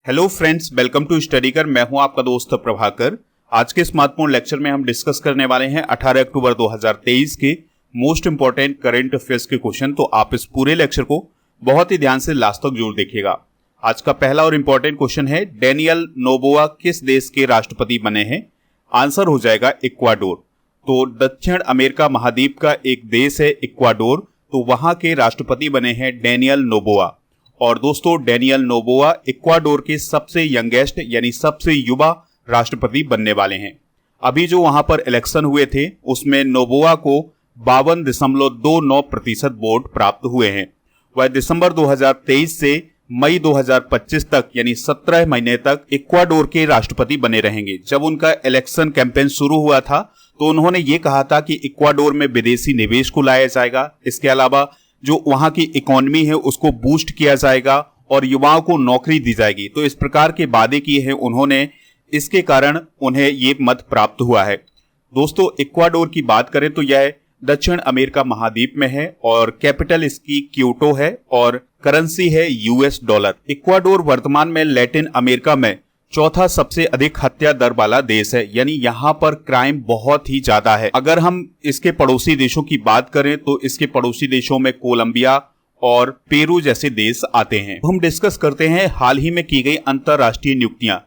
Hello friends, welcome to Studykar. मैं हूं आपका दोस्त प्रभाकर। आज के इस महत्वपूर्ण लेक्चर में हम डिस्कस करने वाले हैं 18 अक्टूबर 2023 के मोस्ट इंपॉर्टेंट करंट अफेयर्स के क्वेश्चन। तो आप इस पूरे लेक्चर को बहुत ही ध्यान से लास्ट तक जरूर देखिएगा। आज का पहला और इंपॉर्टेंट क्वेश्चन है, डेनियल नोबोआ किस देश के राष्ट्रपति बने हैं? आंसर हो जाएगा इक्वाडोर। तो दक्षिण अमेरिका महाद्वीप का एक देश है इक्वाडोर, तो वहां के राष्ट्रपति बने हैं डेनियल नोबोआ। और दोस्तों, डेनियल नोबोआ इक्वाडोर के सबसे यंगेस्ट यानी सबसे युवा राष्ट्रपति बनने वाले हैं। अभी जो वहां पर इलेक्शन हुए थे उसमें नोबोआ को 52.29% वोट प्राप्त हुए हैं। वह दिसंबर 2023 से मई 2025 तक यानी 17 महीने तक इक्वाडोर के राष्ट्रपति बने रहेंगे। जब उनका इलेक्शन कैंपेन शुरू हुआ था तो उन्होंने ये कहा था कि इक्वाडोर में विदेशी निवेश को लाया जाएगा, इसके अलावा जो वहां की इकोनॉमी है उसको बूस्ट किया जाएगा और युवाओं को नौकरी दी जाएगी। तो इस प्रकार के वादे किए हैं उन्होंने, इसके कारण उन्हें ये मत प्राप्त हुआ है। दोस्तों, इक्वाडोर की बात करें तो यह दक्षिण अमेरिका महाद्वीप में है और कैपिटल इसकी क्योटो है और करेंसी है यूएस डॉलर। इक्वाडोर वर्तमान में लैटिन अमेरिका में चौथा सबसे अधिक हत्या दर वाला देश है, यानी यहाँ पर क्राइम बहुत ही ज्यादा है। अगर हम इसके पड़ोसी देशों की बात करें तो इसके पड़ोसी देशों में कोलंबिया और पेरू जैसे देश आते हैं। हम डिस्कस करते हैं हाल ही में की गई अंतरराष्ट्रीय नियुक्तियां।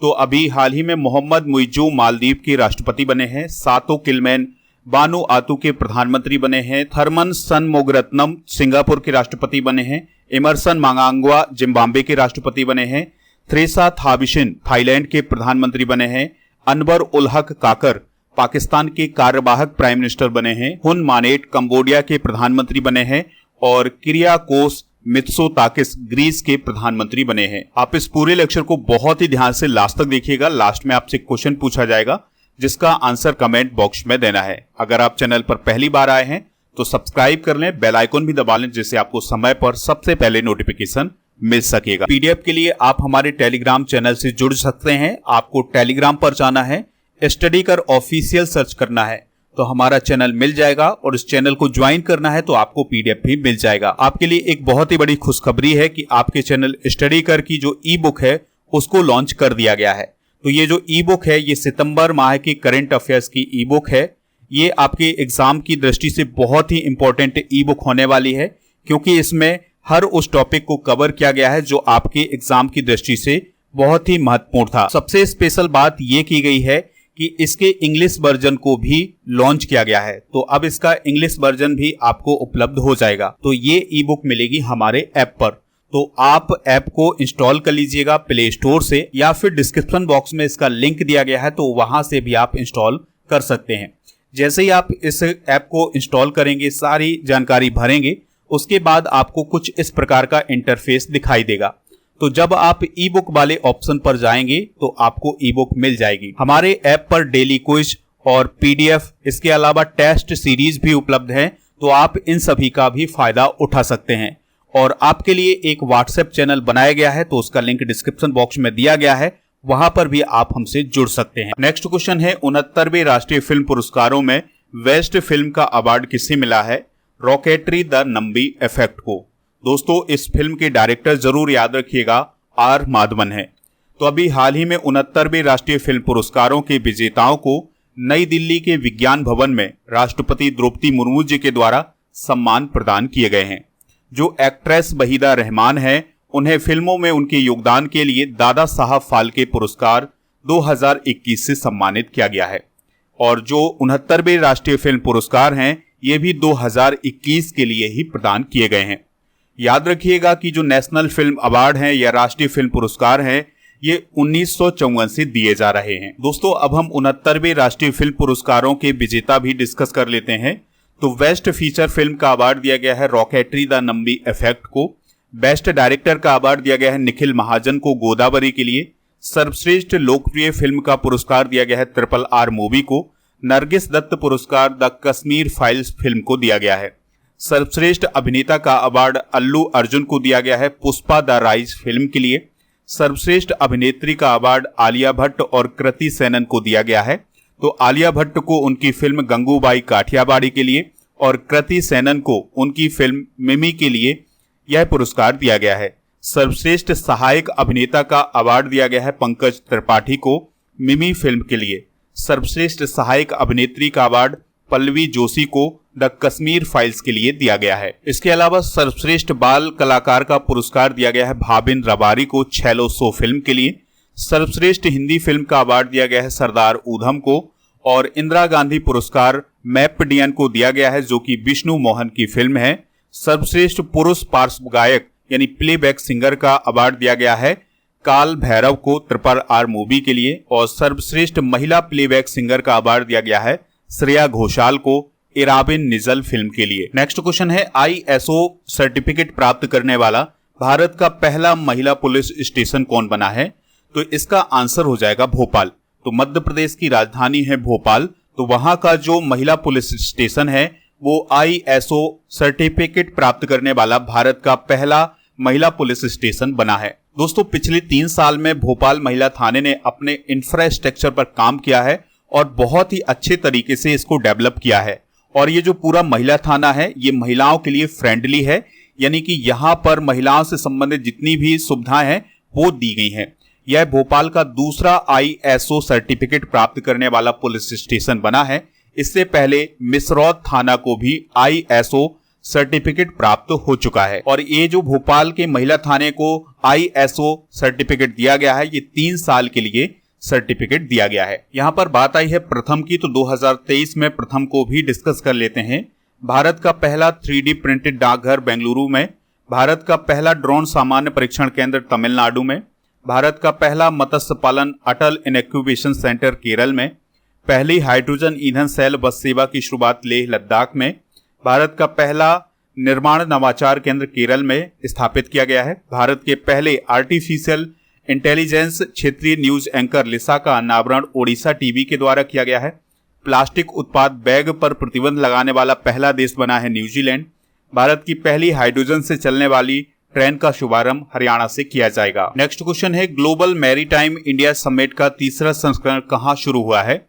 तो अभी हाल ही में मोहम्मद मुइज़्ज़ू मालदीव के राष्ट्रपति बने हैं, सातो किलमैन वानुआतू के प्रधानमंत्री बने हैं, थरमन सनमुगारत्नम सिंगापुर के राष्ट्रपति बने हैं, इमरसन मांगाग्वा जिम्बाब्वे के राष्ट्रपति बने हैं, थ्रेसा थाबिशिन थाईलैंड के प्रधानमंत्री बने हैं, अनवर उल हक काकर पाकिस्तान के कार्यवाहक प्राइम मिनिस्टर बने हैं, हुन मानेट कंबोडिया के प्रधानमंत्री बने हैं और किरियाकोस मित्सोताकिस ग्रीस के प्रधानमंत्री बने हैं। आप इस पूरे लेक्चर को बहुत ही ध्यान से लास्ट तक देखिएगा। लास्ट में आपसे क्वेश्चन पूछा जाएगा जिसका आंसर कमेंट बॉक्स में देना है। अगर आप चैनल पर पहली बार आए हैं तो सब्सक्राइब कर लें, बेल आइकन भी दबा लें जिससे आपको समय पर सबसे पहले नोटिफिकेशन मिल सकेगा। पीडीएफ के लिए आप हमारे टेलीग्राम चैनल से जुड़ सकते हैं। आपको टेलीग्राम पर जाना है, स्टडीकर ऑफिशियल सर्च करना है तो हमारा चैनल मिल जाएगा और इस चैनल को ज्वाइन करना है तो आपको पीडीएफ भी मिल जाएगा। आपके लिए एक बहुत ही बड़ी खुशखबरी है कि आपके चैनल स्टडीकर की जो ई बुक है उसको लॉन्च कर दिया गया है। तो ये जो ई बुक है ये सितंबर माह की करंट अफेयर्स की ई बुक है। ये आपके एग्जाम की दृष्टि से बहुत ही इंपॉर्टेंट ई बुक होने वाली है क्योंकि इसमें हर उस टॉपिक को कवर किया गया है जो आपके एग्जाम की दृष्टि से बहुत ही महत्वपूर्ण था। सबसे स्पेशल बात यह की गई है कि इसके इंग्लिश वर्जन को भी लॉन्च किया गया है, तो अब इसका इंग्लिश वर्जन भी आपको उपलब्ध हो जाएगा। तो ये ई बुक मिलेगी हमारे ऐप पर, तो आप ऐप को इंस्टॉल कर लीजिएगा प्ले स्टोर से या फिर डिस्क्रिप्शन बॉक्स में इसका लिंक दिया गया है तो वहां से भी आप इंस्टॉल कर सकते हैं। जैसे ही आप इस ऐप को इंस्टॉल करेंगे, सारी जानकारी भरेंगे, उसके बाद आपको कुछ इस प्रकार का इंटरफेस दिखाई देगा। तो जब आप ई बुक वाले ऑप्शन पर जाएंगे तो आपको ई बुक मिल जाएगी। हमारे ऐप पर डेली क्विज और पीडीएफ, इसके अलावा टेस्ट सीरीज भी उपलब्ध है, तो आप इन सभी का भी फायदा उठा सकते हैं। और आपके लिए एक व्हाट्सएप चैनल बनाया गया है तो उसका लिंक डिस्क्रिप्शन बॉक्स में दिया गया है, वहां पर भी आप हमसे जुड़ सकते हैं। नेक्स्ट क्वेश्चन है, 69वें राष्ट्रीय फिल्म पुरस्कारों में बेस्ट फिल्म का अवार्ड किसे मिला है? रॉकेटरी द नंबी इफेक्ट को। दोस्तों, इस फिल्म के डायरेक्टर जरूर याद रखिएगा आर माधवन है। तो अभी हाल ही में 69वें राष्ट्रीय फिल्म पुरस्कारों के विजेताओं को नई दिल्ली के विज्ञान भवन में राष्ट्रपति द्रौपदी मुर्मू जी के द्वारा सम्मान प्रदान किए गए हैं। जो एक्ट्रेस वहीदा रहमान है उन्हें फिल्मों में उनके योगदान के लिए दादा साहब फाल्के पुरस्कार 2021 से सम्मानित किया गया है। और जो 69वें राष्ट्रीय फिल्म पुरस्कार हैं ये भी 2021 के लिए ही प्रदान किए गए हैं। याद रखिएगा कि जो नेशनल फिल्म अवार्ड हैं या राष्ट्रीय फिल्म पुरस्कार हैं ये 1954 से दिए जा रहे हैं। दोस्तों, अब हम 69वें राष्ट्रीय फिल्म पुरस्कारों के विजेता भी डिस्कस कर लेते हैं। तो बेस्ट फीचर फिल्म का अवार्ड दिया गया है रॉकेटरी द नंबी इफेक्ट को। बेस्ट डायरेक्टर का अवार्ड दिया गया है निखिल महाजन को गोदावरी के लिए। सर्वश्रेष्ठ लोकप्रिय फिल्म का पुरस्कार दिया गया है RRR मूवी को। नरगिस दत्त पुरस्कार द कश्मीर फाइल्स फिल्म को दिया गया है। सर्वश्रेष्ठ अभिनेता का अवार्ड अल्लू अर्जुन को दिया गया है पुष्पा द राइज फिल्म के लिए। सर्वश्रेष्ठ अभिनेत्री का अवार्ड आलिया भट्ट और कृति सेनन को दिया गया है। तो आलिया भट्ट को उनकी फिल्म गंगूबाई काठियावाड़ी के लिए और कृति सेनन को उनकी फिल्म मिमी के लिए यह पुरस्कार दिया गया है। सर्वश्रेष्ठ सहायक अभिनेता का अवार्ड दिया गया है पंकज त्रिपाठी को मिमी फिल्म के लिए। सर्वश्रेष्ठ सहायक अभिनेत्री का अवार्ड पल्लवी जोशी को द कश्मीर फाइल्स के लिए दिया गया है। इसके अलावा सर्वश्रेष्ठ बाल कलाकार का पुरस्कार दिया गया है भाबिन रबारी को छेलो शो फिल्म के लिए। सर्वश्रेष्ठ हिंदी फिल्म का अवार्ड दिया गया है सरदार ऊधम को, और इंदिरा गांधी पुरस्कार मैपडियन को दिया गया है जो कि विष्णु मोहन की फिल्म है। सर्वश्रेष्ठ पुरुष पार्श्व गायक यानी प्लेबैक सिंगर का अवार्ड दिया गया है काल भैरव को RRR मूवी के लिए, और सर्वश्रेष्ठ महिला प्लेबैक सिंगर का अवार्ड दिया गया है श्रेया घोषाल को इराबिन निजल फिल्म के लिए। नेक्स्ट क्वेश्चन है ISO सर्टिफिकेट प्राप्त करने वाला भारत का पहला महिला पुलिस स्टेशन कौन बना है? तो इसका आंसर हो जाएगा भोपाल। तो मध्य प्रदेश की राजधानी है भोपाल, तो वहां का जो महिला पुलिस स्टेशन है वो ISO सर्टिफिकेट प्राप्त करने वाला भारत का पहला महिला पुलिस स्टेशन बना है। दोस्तों पिछले 3 साल में भोपाल महिला थाने ने अपने इंफ्रास्ट्रक्चर पर काम किया है और बहुत ही अच्छे तरीके से इसको डेवलप किया है। और ये जो पूरा महिला थाना है ये महिलाओं के लिए फ्रेंडली है, यानी कि यहाँ पर महिलाओं से संबंधित जितनी भी सुविधाएं हैं वो दी गई हैं। यह भोपाल का दूसरा ISO सर्टिफिकेट प्राप्त करने वाला पुलिस स्टेशन बना है। इससे पहले मिसरौद थाना को भी ISO सर्टिफिकेट प्राप्त हो चुका है। और ये जो भोपाल के महिला थाने को ISO सर्टिफिकेट दिया गया है ये 3 साल के लिए सर्टिफिकेट दिया गया है। यहाँ पर बात आई है प्रथम की, तो 2023 में प्रथम को भी डिस्कस कर लेते हैं। भारत का पहला 3D प्रिंटेड डाकघर बेंगलुरु में, भारत का पहला ड्रोन सामान्य परीक्षण केंद्र तमिलनाडु में, भारत का पहला मत्स्य पालन अटल इनक्यूबेशन सेंटर केरल में, पहली हाइड्रोजन ईंधन सेल बस सेवा की शुरुआत लेह लद्दाख में, भारत का पहला निर्माण नवाचार केंद्र केरल में स्थापित किया गया है, भारत के पहले आर्टिफिशियल इंटेलिजेंस क्षेत्रीय न्यूज एंकर लिसा का अनावरण ओडिशा टीवी के द्वारा किया गया है, प्लास्टिक उत्पाद बैग पर प्रतिबंध लगाने वाला पहला देश बना है न्यूजीलैंड, भारत की पहली हाइड्रोजन से चलने वाली ट्रेन का शुभारंभ हरियाणा से किया जाएगा। नेक्स्ट क्वेश्चन है ग्लोबल मैरीटाइम इंडिया समिट का तीसरा संस्करण कहां शुरू हुआ है?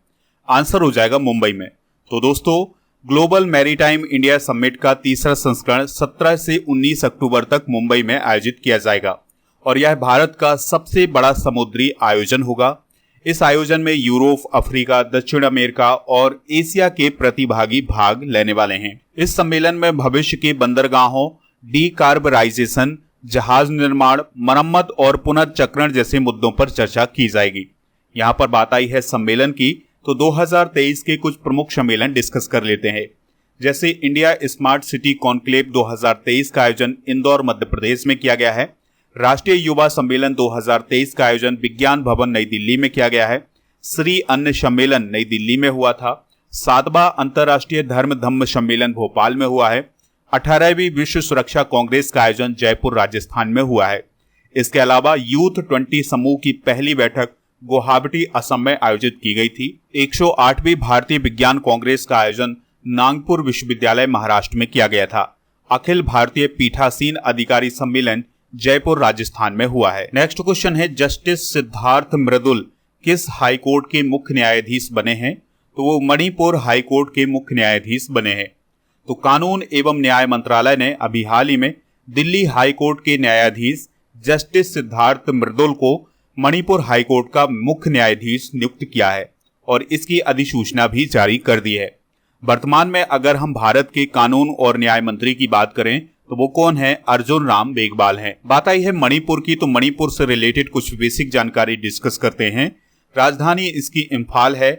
आंसर हो जाएगा मुंबई में। तो दोस्तों ग्लोबल मैरीटाइम इंडिया समिट का तीसरा संस्करण 17 से 19 अक्टूबर तक मुंबई में आयोजित किया जाएगा और यह भारत का सबसे बड़ा समुद्री आयोजन होगा। इस आयोजन में यूरोप, अफ्रीका, दक्षिण अमेरिका और एशिया के प्रतिभागी भाग लेने वाले हैं। इस सम्मेलन में भविष्य के बंदरगाहों, डीकार्बराइजेशन, जहाज निर्माण, मरम्मत और पुनर्चक्रण जैसे मुद्दों पर चर्चा की जाएगी। यहाँ पर बात आई है सम्मेलन की, तो 2023 के कुछ प्रमुख सम्मेलन डिस्कस कर लेते हैं। जैसे इंडिया स्मार्ट सिटी कॉन्क्लेव 2023 का आयोजन इंदौर मध्य प्रदेश में किया गया है। राष्ट्रीय युवा सम्मेलन 2023 का आयोजन विज्ञान भवन नई दिल्ली में किया गया है। श्री अन्न सम्मेलन नई दिल्ली में हुआ था। 7वां अंतर्राष्ट्रीय धर्म धम्म सम्मेलन भोपाल में हुआ है। 18वीं विश्व सुरक्षा कांग्रेस का आयोजन जयपुर राजस्थान में हुआ है। इसके अलावा यूथ 20 समूह की पहली बैठक गुवाहाटी असम में आयोजित की गई थी। 108वीं भारतीय विज्ञान कांग्रेस का आयोजन नागपुर विश्वविद्यालय महाराष्ट्र में किया गया था। अखिल भारतीय पीठासीन अधिकारी सम्मेलन जयपुर राजस्थान में हुआ है। नेक्स्ट क्वेश्चन है जस्टिस सिद्धार्थ मृदुल किस हाईकोर्ट के मुख्य न्यायाधीश बने हैं? तो वो मणिपुर हाईकोर्ट के मुख्य न्यायाधीश बने हैं। तो कानून एवं न्याय मंत्रालय ने अभी हाल ही में दिल्ली हाईकोर्ट के न्यायाधीश जस्टिस सिद्धार्थ मृदुल को मणिपुर हाईकोर्ट का मुख्य न्यायाधीश नियुक्त किया है और इसकी अधिसूचना भी जारी कर दी है। वर्तमान में अगर हम भारत के कानून और न्याय मंत्री की बात करें तो वो कौन है? अर्जुन राम मेघवाल हैं। बात आई है मणिपुर की, तो मणिपुर से रिलेटेड कुछ बेसिक जानकारी डिस्कस करते हैं। राजधानी इसकी इम्फाल है।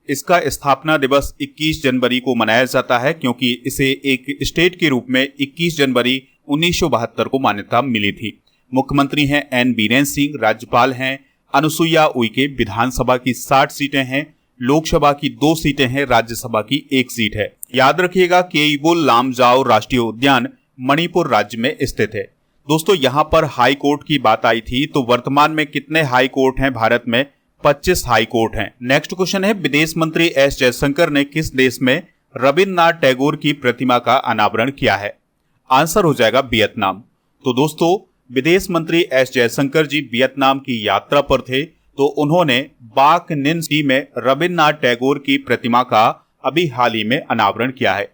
इसका स्थापना दिवस 21 जनवरी को मनाया जाता है क्योंकि इसे एक स्टेट के रूप में 21 जनवरी 1972 को मान्यता मिली थी। मुख्यमंत्री हैं एन बीरेन्द्र सिंह, राज्यपाल हैं अनुसुईया उइके, विधानसभा की 60 सीटें हैं, लोकसभा की 2 सीटें हैं, राज्यसभा की 1 सीट है। याद रखिएगा केइबुल लामजाओ राष्ट्रीय उद्यान मणिपुर राज्य में स्थित है। दोस्तों यहाँ पर हाई कोर्ट की बात आई थी, तो वर्तमान में कितने हाई कोर्ट हैं भारत में? 25 हाई कोर्ट हैं। नेक्स्ट क्वेश्चन है विदेश मंत्री एस जयशंकर ने किस देश में रविन्द्रनाथ टैगोर की प्रतिमा का अनावरण किया है? आंसर हो जाएगा वियतनाम। तो दोस्तों विदेश मंत्री एस जयशंकर जी वियतनाम की यात्रा पर थे, तो उन्होंने बाक निन सिटी में रविन्द्रनाथ टैगोर की प्रतिमा का अभी हाल ही में अनावरण किया है।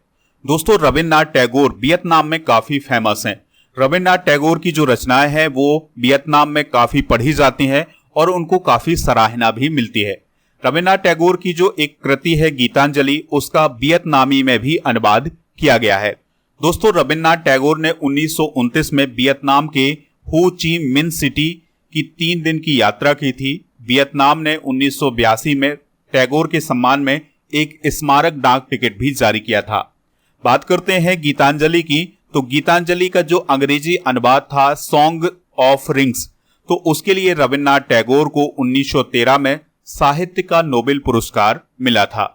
दोस्तों रविन्द्रनाथ टैगोर वियतनाम में काफी फेमस हैं। रविन्द्रनाथ टैगोर की जो रचनाएं हैं वो वियतनाम में काफी पढ़ी जाती हैं और उनको काफी सराहना भी मिलती है। रविन्द्रनाथ टैगोर की जो एक कृति है गीतांजलि, उसका वियतनामी में भी अनुवाद किया गया है। दोस्तों, रविन्द्रनाथ टैगोर ने 1929 में वियतनाम के हो ची मिन सिटी की 3 दिन की यात्रा की थी। वियतनाम ने 1982 में टैगोर के सम्मान में एक स्मारक डाक टिकट भी जारी किया था। बात करते हैं गीतांजलि की, तो गीतांजलि का जो अंग्रेजी अनुवाद था सॉन्ग ऑफ रिंग्स, तो उसके लिए रविन्द्रनाथ टैगोर को 1913 में साहित्य का नोबेल पुरस्कार मिला था।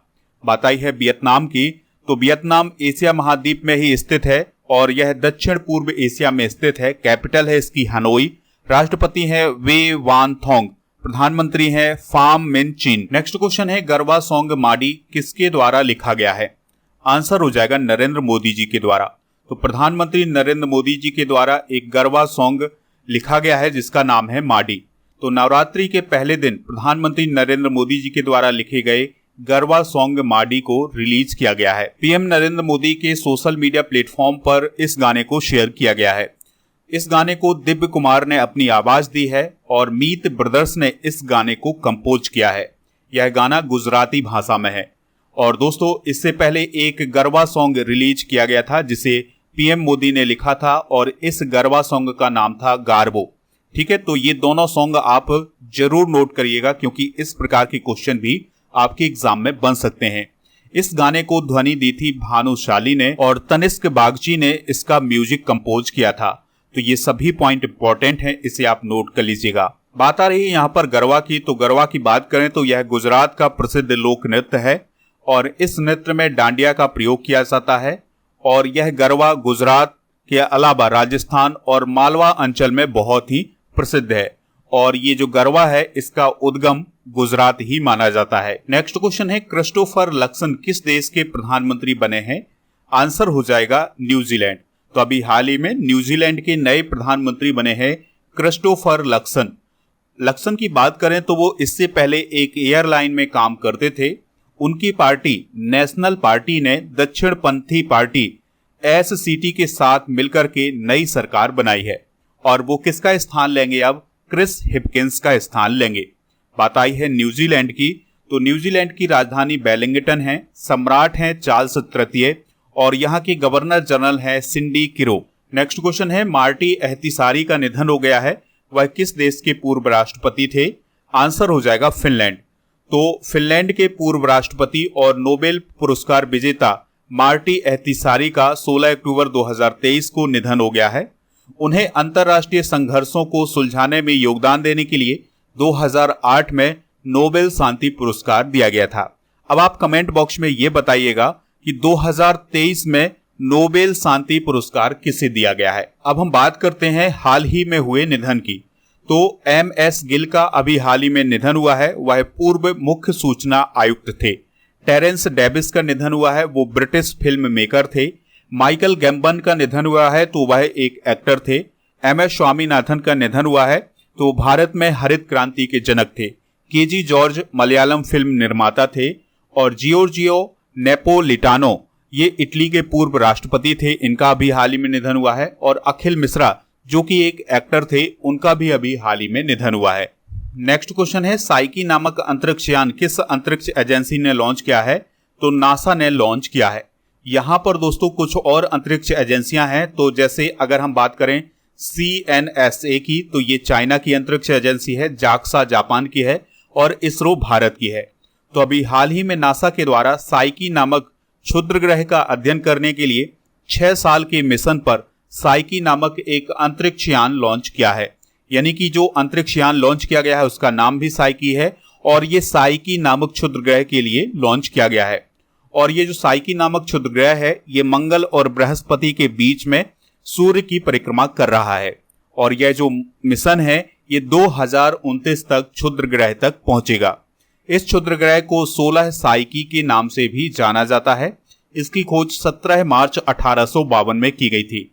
बात आई है वियतनाम की, तो वियतनाम एशिया महाद्वीप में ही स्थित है और यह दक्षिण पूर्व एशिया में स्थित है। कैपिटल है इसकी हनोई, राष्ट्रपति है वे वान थोंग, प्रधानमंत्री है फाम मिन चिन। नेक्स्ट क्वेश्चन है गरबा सॉन्ग माडी किसके द्वारा लिखा गया है? आंसर हो जाएगा नरेंद्र मोदी जी के द्वारा। तो प्रधानमंत्री नरेंद्र मोदी जी के द्वारा एक गरबा सॉन्ग लिखा गया है जिसका नाम है माडी। तो नवरात्रि के पहले दिन प्रधानमंत्री नरेंद्र मोदी जी के द्वारा लिखे गए गरबा सॉन्ग माडी को रिलीज किया गया है। पीएम नरेंद्र मोदी के सोशल मीडिया प्लेटफॉर्म पर इस गाने को शेयर किया गया है। इस गाने को दिव्य कुमार ने अपनी आवाज दी है और मीत ब्रदर्स ने इस गाने को कंपोज किया है। यह गाना गुजराती भाषा में है। और दोस्तों, इससे पहले एक गरबा सॉन्ग रिलीज किया गया था जिसे पीएम मोदी ने लिखा था और इस गरबा सॉन्ग का नाम था गारबो। ठीक है, तो ये दोनों सॉन्ग आप जरूर नोट करिएगा क्योंकि इस प्रकार के क्वेश्चन भी आपके एग्जाम में बन सकते हैं। इस गाने को ध्वनि दी थी भानुशाली ने और तनिष्क बागची ने इसका म्यूजिक कंपोज किया था। तो ये सभी पॉइंट इंपॉर्टेंट हैं, इसे आप नोट कर लीजिएगा। बात आ रही है यहाँ पर गरबा की, तो गरबा की बात करें तो यह गुजरात का प्रसिद्ध लोक नृत्य है और इस नृत्य में डांडिया का प्रयोग किया जाता है और यह गरबा गुजरात के अलावा राजस्थान और मालवा अंचल में बहुत ही प्रसिद्ध है और ये जो गरबा है इसका उद्गम गुजरात ही माना जाता है। नेक्स्ट क्वेश्चन है क्रिस्टोफर लक्सन किस देश के प्रधानमंत्री बने हैं? आंसर हो जाएगा न्यूजीलैंड। तो अभी हाल ही में न्यूजीलैंड के नए प्रधानमंत्री बने हैं क्रिस्टोफर लक्सन। लक्सन की बात करें तो वो इससे पहले एक एयरलाइन में काम करते थे। उनकी पार्टी नेशनल पार्टी ने दक्षिणपंथी पार्टी एससीटी के साथ मिलकर के नई सरकार बनाई है और वो किसका स्थान लेंगे? अब क्रिस हिपकिंस का स्थान लेंगे। बात आई है न्यूजीलैंड की, तो न्यूजीलैंड की राजधानी वेलिंगटन है। सम्राट हैं चार्ल्स तृतीय और यहाँ के गवर्नर जनरल है सिंडी किरो। नेक्स्ट क्वेश्चन है मार्टी एहतिसारी का निधन हो गया है, वह किस देश के पूर्व राष्ट्रपति थे? आंसर हो जाएगा फिनलैंड। तो फिनलैंड के पूर्व राष्ट्रपति और नोबेल पुरस्कार विजेता मार्टी एहतिसारी का 16 अक्टूबर 2023 को निधन हो गया है। उन्हें अंतर्राष्ट्रीय संघर्षों को सुलझाने में योगदान देने के लिए 2008 में नोबेल शांति पुरस्कार दिया गया था। अब आप कमेंट बॉक्स में ये बताइएगा कि 2023 में नोबेल शांति पुरस्कार किसे दिया गया है। अब हम बात करते हैं हाल ही में हुए निधन की। तो MS गिल का अभी हाल ही में निधन हुआ है, वह पूर्व मुख्य सूचना आयुक्त थे। टेरेंस डेविस का निधन हुआ है, वो ब्रिटिश फिल्म मेकर थे। माइकल गैम्बन का निधन हुआ है, तो वह एक एक्टर थे। MS स्वामीनाथन का निधन हुआ है, तो भारत में हरित क्रांति के जनक थे। KG जॉर्ज मलयालम फिल्म निर्माता थे और जियोर्जियो नेपोलिटानो ये इटली के पूर्व राष्ट्रपति थे, इनका भी हाल ही में निधन हुआ है। और अखिल मिश्रा जो कि एक एक्टर थे, उनका भी अभी हाल ही में निधन हुआ है। नेक्स्ट क्वेश्चन है साइकी नामक अंतरिक्ष यान किस अंतरिक्ष एजेंसी ने लॉन्च किया है? तो नासा ने लॉन्च किया है। यहाँ पर दोस्तों कुछ और अंतरिक्ष एजेंसियां हैं, तो जैसे अगर हम बात करें CNSA की, तो ये चाइना की अंतरिक्ष एजेंसी है, जाक्सा जापान की है और इसरो भारत की है। तो अभी हाल ही में नासा के द्वारा साइकी नामक क्षुद्र ग्रह का अध्ययन करने के लिए 6 साल के मिशन पर साइकी नामक एक अंतरिक्ष यान लॉन्च किया है। यानी कि जो अंतरिक्ष यान लॉन्च किया गया है उसका नाम भी साइकी है और ये साइकी नामक क्षुद्र ग्रह के लिए लॉन्च किया गया है। और ये जो साइकी नामक क्षुद्र ग्रह है ये मंगल और बृहस्पति के बीच में सूर्य की परिक्रमा कर रहा है और यह जो मिशन है ये 2029 तक क्षुद्र ग्रह तक पहुंचेगा। इस क्षुद्र ग्रह को 16 साइकी के नाम से भी जाना जाता है। इसकी खोज 17 मार्च 1852 में की गई थी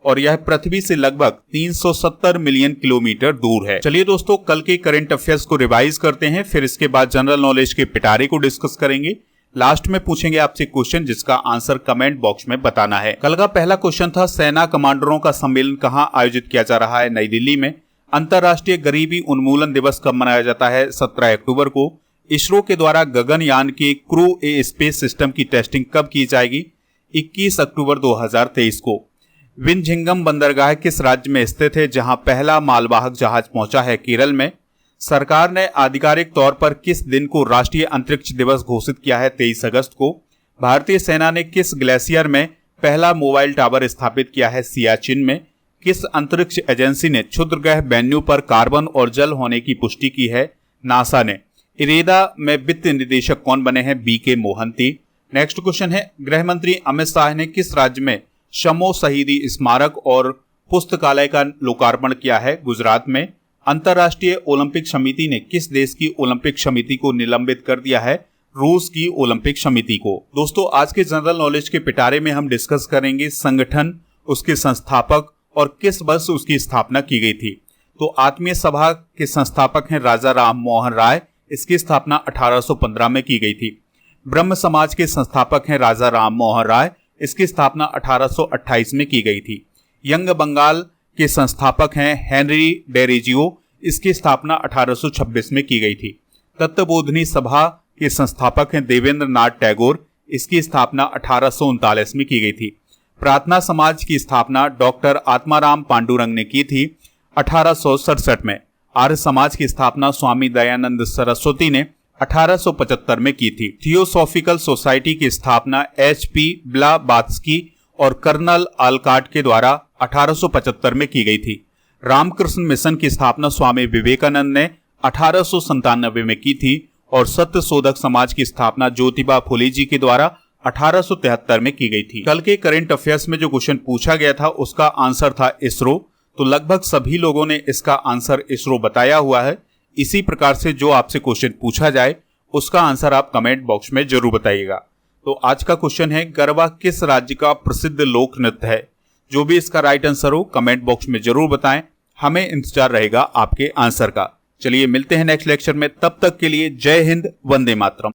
और यह पृथ्वी से लगभग 370 मिलियन किलोमीटर दूर है। चलिए दोस्तों, कल के करंट अफेयर्स को रिवाइज करते हैं, फिर इसके बाद जनरल नॉलेज के पिटारे को डिस्कस करेंगे। लास्ट में पूछेंगे आपसे क्वेश्चन जिसका आंसर कमेंट बॉक्स में बताना है। कल का पहला क्वेश्चन था सेना कमांडरों का सम्मेलन कहां आयोजित किया जा रहा है? नई दिल्ली में। अंतर्राष्ट्रीय गरीबी उन्मूलन दिवस कब मनाया जाता है? 17 अक्टूबर को। इसरो के द्वारा गगनयान के क्रू ए स्पेस सिस्टम की टेस्टिंग कब की जाएगी? 21 अक्टूबर 2023 को। विंझिंगम बंदरगाह किस राज्य में स्थित है जहां पहला मालवाहक जहाज पहुंचा है? केरल में। सरकार ने आधिकारिक तौर पर किस दिन को राष्ट्रीय अंतरिक्ष दिवस घोषित किया है? 23 अगस्त को। भारतीय सेना ने किस ग्लेशियर में पहला मोबाइल टावर स्थापित किया है? सियाचिन में। किस अंतरिक्ष एजेंसी ने क्षुद्र ग्रह वेन्यू पर कार्बन और जल होने की पुष्टि की है? नासा ने। इरेदा में वित्त निदेशक कौन बने हैं? BK मोहंती। नेक्स्ट क्वेश्चन है, गृह मंत्री अमित शाह ने किस राज्य में शमो शहीदी स्मारक और पुस्तकालय का लोकार्पण किया है? गुजरात में। अंतर्राष्ट्रीय ओलंपिक समिति ने किस देश की ओलंपिक समिति को निलंबित कर दिया है? रूस की ओलंपिक समिति को। दोस्तों, आज के जनरल नॉलेज के पिटारे में हम डिस्कस करेंगे संगठन, उसके संस्थापक और किस वर्ष उसकी स्थापना की गई थी। तो आत्मीय सभा के संस्थापक हैं राजा राम मोहन राय। इसकी स्थापना 1815 में की गई थी। ब्रह्म समाज के संस्थापक हैं राजा राम मोहन राय। इसकी स्थापना 1828 में की गई थी। यंग बंगाल के संस्थापक हैं हेनरी डेरिजियो। इसकी स्थापना 1826 में की गई थी। तत्वबोधिनी सभा के संस्थापक हैं देवेंद्र नाथ टैगोर। इसकी स्थापना 1839 में की गई थी। प्रार्थना समाज की स्थापना डॉक्टर आत्माराम पांडुरंग ने की थी 1867 में। आर्य समाज की स्थापना स्वामी दयानंद सरस्वती ने 1875 में की थी। थियोसॉफिकल सोसाइटी की स्थापना HP ब्लाबात्स्की और कर्नल आलकाट के द्वारा 1875 में की गई थी। रामकृष्ण मिशन की स्थापना स्वामी विवेकानंद ने 1897 में की थी और सत्य शोधक समाज की स्थापना ज्योतिबा फुले जी के द्वारा 1873 में की गई थी। कल के करंट अफेयर्स में जो क्वेश्चन पूछा गया था उसका आंसर था इसरो। तो लगभग सभी लोगों ने इसका आंसर इसरो बताया हुआ है। इसी प्रकार से जो आपसे क्वेश्चन पूछा जाए उसका आंसर आप कमेंट बॉक्स में जरूर बताइएगा। तो आज का क्वेश्चन है, गरबा किस राज्य का प्रसिद्ध लोक नृत्य है? जो भी इसका राइट आंसर हो कमेंट बॉक्स में जरूर बताएं। हमें इंतजार रहेगा आपके आंसर का। चलिए मिलते हैं नेक्स्ट लेक्चर में। तब तक के लिए जय हिंद, वंदे मातरम।